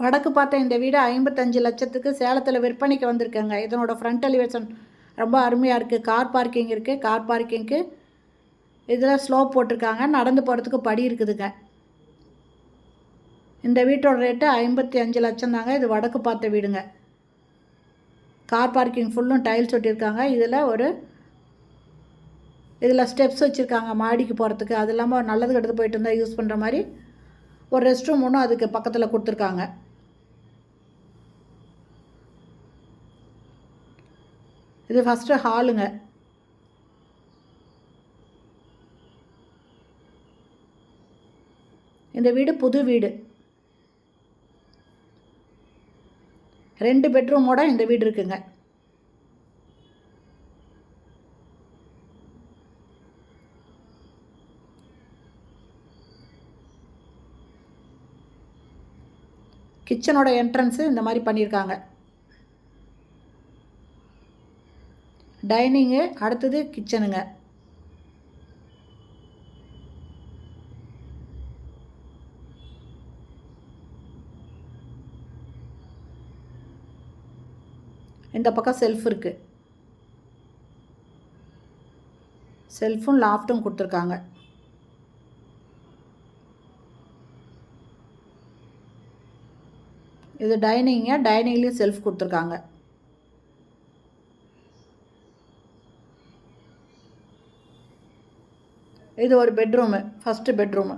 வடக்கு பார்த்த இந்த வீடு 55 லட்சத்துக்கு சேலத்தில் விற்பனைக்கு வந்திருக்கேங்க. இதனோட ஃப்ரண்ட் எலிவேஷன் ரொம்ப அருமையாக இருக்குது. கார் பார்க்கிங் இருக்குது. கார் பார்க்கிங்க்கு இதில் ஸ்லோப் போட்டிருக்காங்க. நடந்து போகிறதுக்கு படி இருக்குதுங்க. இந்த வீட்டோட ரேட்டு 55 லட்சம் தாங்க. இது வடக்கு பார்த்த வீடுங்க. கார் பார்க்கிங் ஃபுல்லும் டைல்ஸ் ஒட்டியிருக்காங்க. இதில் ஸ்டெப்ஸ் வச்சுருக்காங்க மாடிக்கு போகிறதுக்கு. அது இல்லாமல் நல்லது கெட்டது போயிட்டு இருந்தால் யூஸ் பண்ணுற மாதிரி ஒரு ரெஸ்ட் ரூம் ஒன்றும் அதுக்கு பக்கத்தில் கொடுத்துருக்காங்க. இது ஃபஸ்ட்டு ஹாலுங்க. இந்த வீடு புது வீடு. 2 பெட்ரூமோட இந்த வீடு இருக்குங்க. கிச்சனோட என்ட்ரன்ஸு இந்த மாதிரி பண்ணியிருக்காங்க. டைனிங்கு, அடுத்தது கிச்சனுங்க. இந்த பக்கம் செல்ஃப் இருக்குது. செல்ஃபும் லாஃப்ட்டும் கொடுத்துருக்காங்க. இது டைனிங்க. டைனிங்லேயும் செல்ஃப் கொடுத்துருக்காங்க. இது ஒரு பெட்ரூமு, ஃபஸ்ட்டு பெட்ரூமு.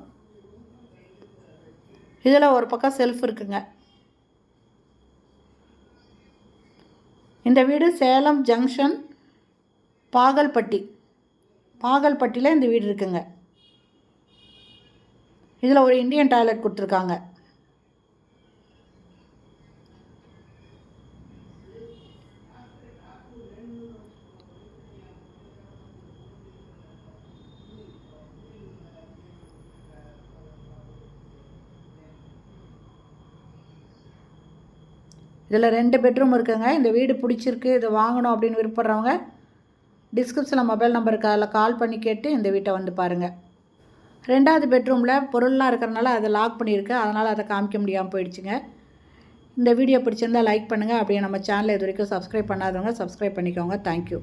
இதில் ஒரு பக்கம் செல்ஃப் இருக்குங்க. இந்த வீடு சேலம் ஜங்ஷன் பாகல்பட்டியில் இந்த வீடு இருக்குங்க. இதில் ஒரு இந்தியன் டாய்லெட் கொடுத்துருக்காங்க. இதில் 2 பெட்ரூம் இருக்குங்க. இந்த வீடு பிடிச்சிருக்கு, இதை வாங்கணும் அப்படின்னு விருப்பப்படுறவங்க டிஸ்கிரிப்ஷனில் மொபைல் நம்பருக்கு அதில் கால் பண்ணி கேட்டு இந்த வீட்டை வந்து பாருங்கள். 2வது பெட்ரூமில் பொருள்லாம் இருக்கிறனால அதை லாக் பண்ணியிருக்கு. அதனால் அதை காமிக்க முடியாமல் போயிடுச்சுங்க. இந்த வீடியோ பிடிச்சிருந்தால் லைக் பண்ணுங்கள். அப்படியே நம்ம சேனலை இது வரைக்கும் சப்ஸ்கிரைப் பண்ணாதவங்க சப்ஸ்கிரைப் பண்ணிக்கோங்க. தேங்க்யூ.